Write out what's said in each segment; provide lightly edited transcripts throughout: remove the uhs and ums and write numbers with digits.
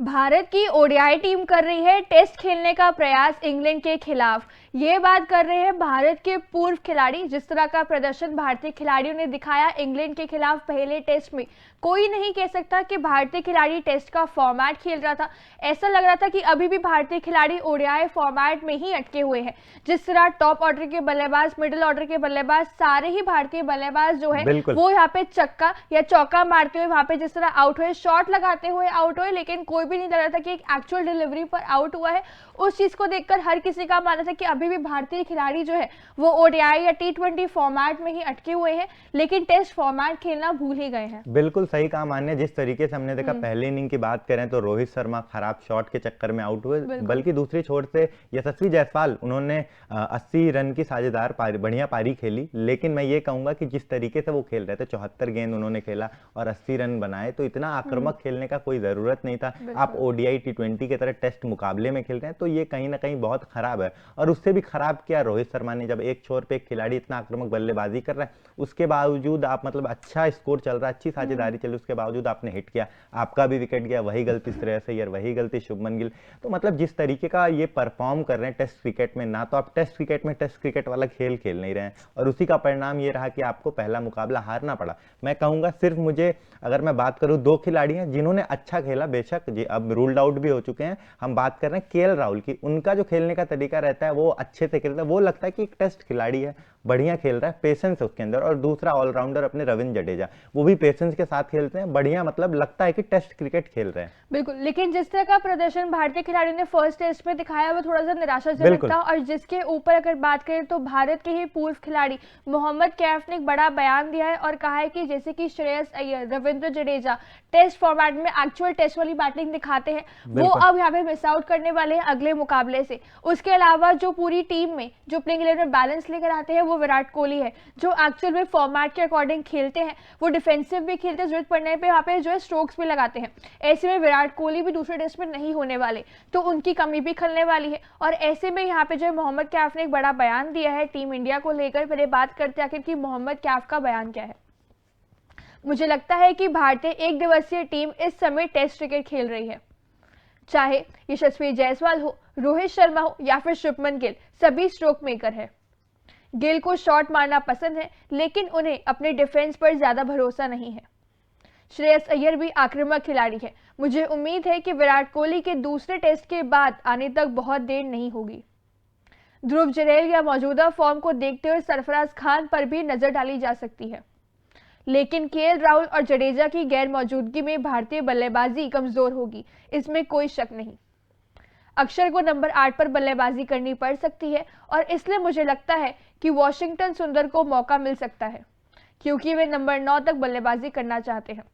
भारत की ODI team कर रही है टेस्ट खेलने का प्रयास इंग्लैंड के खिलाफ। ये बात कर रहे हैं भारत के पूर्व खिलाड़ी। जिस तरह का प्रदर्शन भारतीय खिलाड़ियों ने दिखाया इंग्लैंड के खिलाफ पहले टेस्ट में, कोई नहीं कह सकता कि भारतीय खिलाड़ी टेस्ट का फॉर्मेट खेल रहा था। ऐसा लग रहा था कि अभी भी भारतीय खिलाड़ी ओडीआई फॉर्मेट में ही अटके हुए हैं। जिस तरह टॉप ऑर्डर के बल्लेबाज, मिडिल ऑर्डर के बल्लेबाज, सारे ही भारतीय बल्लेबाज जो है वो यहाँ पे चक्का या चौका मारते हुए वहां पे जिस तरह आउट हुए, शॉट लगाते हुए आउट हुए, लेकिन कोई भी नहीं लग रहा था कि एक एक्चुअल डिलीवरी पर आउट हुआ है। उस चीज को देखकर हर किसी का मानना था कि अभी भी भारतीय खिलाड़ी जो है वो ओडीआई या टी20 फॉर्मेट में ही अटके हुए हैं, लेकिन टेस्ट फॉर्मेट खेलना भूल ही गए हैं। बिल्कुल सही कहा मान्य। जिस तरीके से हमने देखा पहली इनिंग की बात करें तो रोहित शर्मा खराब शॉट के चक्कर में आउट हुए, बल्कि दूसरी छोर से यशस्वी जायसवाल उन्होंने 80 रन की साझेदार बढ़िया पारी खेली। लेकिन मैं ये कहूंगा कि जिस तरीके से वो खेल रहे थे, 74 गेंद उन्होंने खेला और 80 रन बनाए, तो इतना आक्रामक खेलने का कोई जरूरत नहीं था। आप ओडीआई टी20 की तरह टेस्ट मुकाबले में खेल रहे हैं, तो ये कहीं ना कहीं बहुत खराब है। और उससे भी खराब किया रोहित शर्मा ने, जब एक छोर पे एक खिलाड़ी इतना आक्रामक बल्लेबाजी कर रहा है, उसके बावजूद आप मतलब अच्छा स्कोर चल रहा है, अच्छी साझेदारी चली, उसके बावजूद आपने हिट किया, आपका भी विकेट गया। वही गलती श्रेयस अय्यर, वही गलती शुभमन गिल। तो मतलब जिस तरीके का ये परफॉर्म कर रहे हैं टेस्ट क्रिकेट में, ना तो आप टेस्ट क्रिकेट में टेस्ट क्रिकेट वाला खेल खेल नहीं रहे हैं, और उसी का परिणाम ये रहा कि आपको पहला मुकाबला हारना पड़ा। मैं कहूंगा सिर्फ मुझे, अगर मैं बात करूं, दो खिलाड़ी हैं जिन्होंने अच्छा खेला, बेशक जी अब रूल्ड आउट भी हो चुके हैं। हम बात कर रहे हैं केएल राहुल की। उनका जो खेलने का तरीका रहता है वो अच्छे से खेलता है, वो लगता है कि एक टेस्ट खिलाड़ी है, बढ़िया खेल रहा है, पेशेंस है उसके अंदर। और दूसरा ऑलराउंडर अपने रविंद्र जडेजा, वो भी पेशेंस के साथ खेलते हैं, बढ़िया, मतलब लगता है कि टेस्ट क्रिकेट खेल रहे हैं। बिल्कुल, लेकिन जिस तरह का प्रदर्शन भारतीय खिलाड़ियों ने फर्स्ट टेस्ट में दिखाया वो थोड़ा सा निराशाजनक था। और जिसके ऊपर अगर बात करें तो भारत के ही पूर्व खिलाड़ी मोहम्मद कैफ ने एक बड़ा बयान दिया है और कहा है कि जैसे कि श्रेयस अय्यर, रविंद्र जडेजा टेस्ट फॉर्मेट में एक्चुअल टेस्ट वाली बैटिंग दिखाते हैं, वो अब यहाँ पे मिस आउट करने वाले हैं अगले मुकाबले से। उसके अलावा जो पूरी टीम में जो प्लेइंग 11 में बैलेंस लेकर आते हैं वो विराट कोहली है, जो एक्चुअल में फॉर्मेट के अकॉर्डिंग खेलते हैं। वो डिफेंसिव भी खेलते हैं, जरूरत पड़ने पे वहाँ पे जो है स्ट्रोक्स भी लगाते हैं। ऐसे में विराट कोहली भी दूसरे टेस्ट में नहीं होने वाले, तो उनकी कमी भी खलने वाली है। और ऐसे में यहाँ पे जो मोहम्मद कैफ ने एक बड़ा बयान दिया है टीम इंडिया को लेकर। पहले बात करते हैं आखिर कि मोहम्मद कैफ का बयान क्या है। मुझे लगता है कि भारतीय एक दिवसीय टीम इस समय टेस्ट क्रिकेट खेल रही है, चाहे यशस्वी जायसवाल हो, रोहित शर्मा हो या फिर शुभमन गिल, सभी स्ट्रोक मेकर है। गिल को शॉट मारना पसंद है, लेकिन उन्हें अपने डिफेंस पर ज्यादा भरोसा नहीं है। श्रेयस अय्यर भी आक्रामक खिलाड़ी है। मुझे उम्मीद है कि विराट कोहली के दूसरे टेस्ट के बाद आने तक बहुत देर नहीं होगी। ध्रुव जरैल या मौजूदा फॉर्म को देखते हुए सरफराज खान पर भी नजर डाली जा सकती है, लेकिन केएल राहुल और जडेजा की गैर मौजूदगी में भारतीय बल्लेबाजी कमजोर होगी, इसमें कोई शक नहीं। अक्षर को नंबर 8 पर बल्लेबाजी करनी पड़ सकती है और इसलिए मुझे लगता है कि वॉशिंगटन सुंदर को मौका मिल सकता है, क्योंकि वे नंबर 9 तक बल्लेबाजी करना चाहते हैं।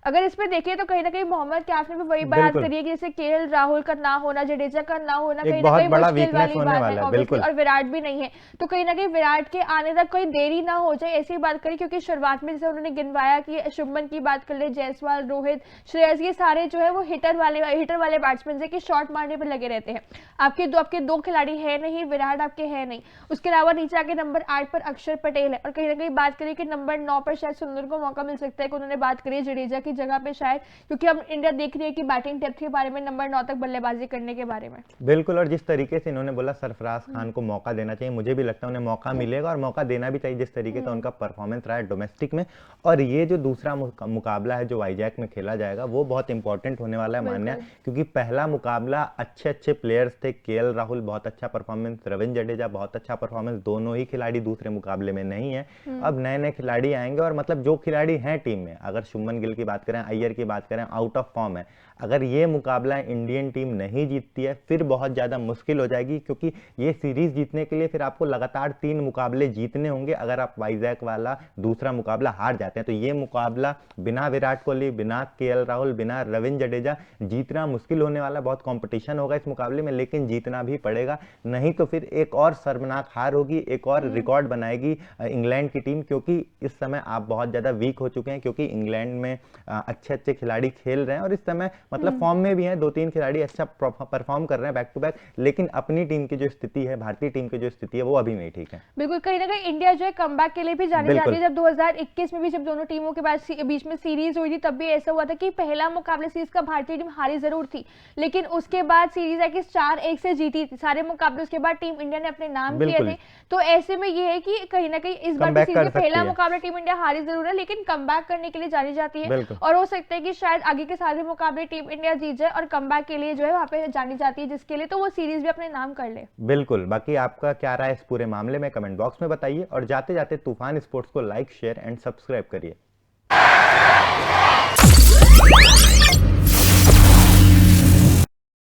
अगर इसमें देखिए तो कहीं ना कहीं मोहम्मद कैफ ने भी वही बात करी है कि जैसे केएल राहुल का ना होना, जडेजा का ना होना कहीं ना कहीं मुश्किल वाली बात है ऑब्वियसली, और विराट भी नहीं है, तो कहीं ना कहीं विराट के आने तक कोई देरी ना हो जाए, ऐसी बात करी। क्योंकि शुरुआत में जैसे उन्होंने गिनवाया कि शुभमन की बात कर ले, जायसवाल, रोहित, श्रेयस, ये सारे जो है वो हिटर वाले बैट्समैन है कि शॉट मारने पर लगे रहते हैं। आपके दो खिलाड़ी है नहीं, विराट आपके है नहीं। उसके अलावा नीचे आके नंबर 8 पर अक्षर पटेल है, और कहीं ना कहीं बात करें कि नंबर 9 पर शायद सुंदर को मौका मिल सकता है, कि उन्होंने बात करी जडेजा की जगह पे शायद, क्योंकि हम इंडिया देख रही है कि बैटिंग डेप्थ के बारे में, नंबर 9 तक बल्लेबाजी करने के बारे में। बिल्कुल, और जिस तरीके से इन्होंने बोला सरफराज खान को मौका देना चाहिए, मुझे भी लगता है उन्हें मौका मिलेगा और मौका देना भी चाहिए, जिस तरीके का उनका परफॉर्मेंस रहा है डोमेस्टिक में। और ये जो दूसरा मुकाबला है जो वाईजैक में खेला जाएगा वो बहुत इंपॉर्टेंट होने वाला है मान्या, क्योंकि पहला मुकाबला अच्छे प्लेयर्स थे। केएल राहुल बहुत अच्छा परफॉर्मेंस, रविंद्र जडेजा बहुत अच्छा परफॉर्मेंस, दोनों ही खिलाड़ी दूसरे मुकाबले में नहीं है। अब नए नए खिलाड़ी आएंगे, और मतलब जो खिलाड़ी हैं टीम में, अगर शुभमन गिल की बात करें, अय्यर की बात करें, आउट ऑफ फॉर्म है। अगर ये मुकाबला इंडियन टीम नहीं जीतती है फिर बहुत ज़्यादा मुश्किल हो जाएगी, क्योंकि ये सीरीज जीतने के लिए फिर आपको लगातार 3 मुकाबले जीतने होंगे। अगर आप वाईजैक वाला दूसरा मुकाबला हार जाते हैं तो ये मुकाबला बिना विराट कोहली, बिना केएल राहुल, बिना रविंद्र जडेजा जीतना मुश्किल होने वाला। बहुत कंपटीशन होगा इस मुकाबले में, लेकिन जीतना भी पड़ेगा, नहीं तो फिर एक और शर्मनाक हार होगी, एक और रिकॉर्ड बनाएगी इंग्लैंड की टीम। क्योंकि इस समय आप बहुत ज़्यादा वीक हो चुके हैं, क्योंकि इंग्लैंड में अच्छे अच्छे खिलाड़ी खेल रहे हैं और इस समय मतलब फॉर्म में भी हैं, 2-3 खिलाड़ी अच्छा परफॉर्म कर रहे हैं बैक टू बैक, लेकिन अपनी टीम की जो स्थिति है, भारतीय टीम की जो स्थिति है वो अभी नहीं ठीक है। बिल्कुल, कहीं ना कहीं इंडिया जो है कमबैक के लिए भी जानी जाती है। जब 2021 में भी जब दोनों टीमों के बीच में सीरीज हुई थी, तब भी ऐसा हुआ था कि पहला मुकाबला सीरीज का भारतीय टीम हारी जरूर थी, लेकिन उसके बाद सीरीज है कि 4-1 से जीती थी सारे मुकाबले। उसके बाद टीम इंडिया ने अपने नाम किए थे। तो ऐसे में ये है कि कहीं ना कहीं इस बार सीरीज में पहला मुकाबला टीम इंडिया हारी जरूर है, लेकिन कमबैक करने के लिए जानी जाती है और हो सकता है कि शायद आगे के सारे मुकाबले टीम इंडिया जीत जाए और कमबैक के लिए जो है वहां पे जानी जाती है, जिसके लिए तो वो सीरीज भी अपने नाम कर ले। बिल्कुल, बाकी आपका क्या राय इस पूरे मामले में कमेंट बॉक्स में बताइए और जाते जाते तूफान स्पोर्ट्स को लाइक, शेयर एंड सब्सक्राइब करिए।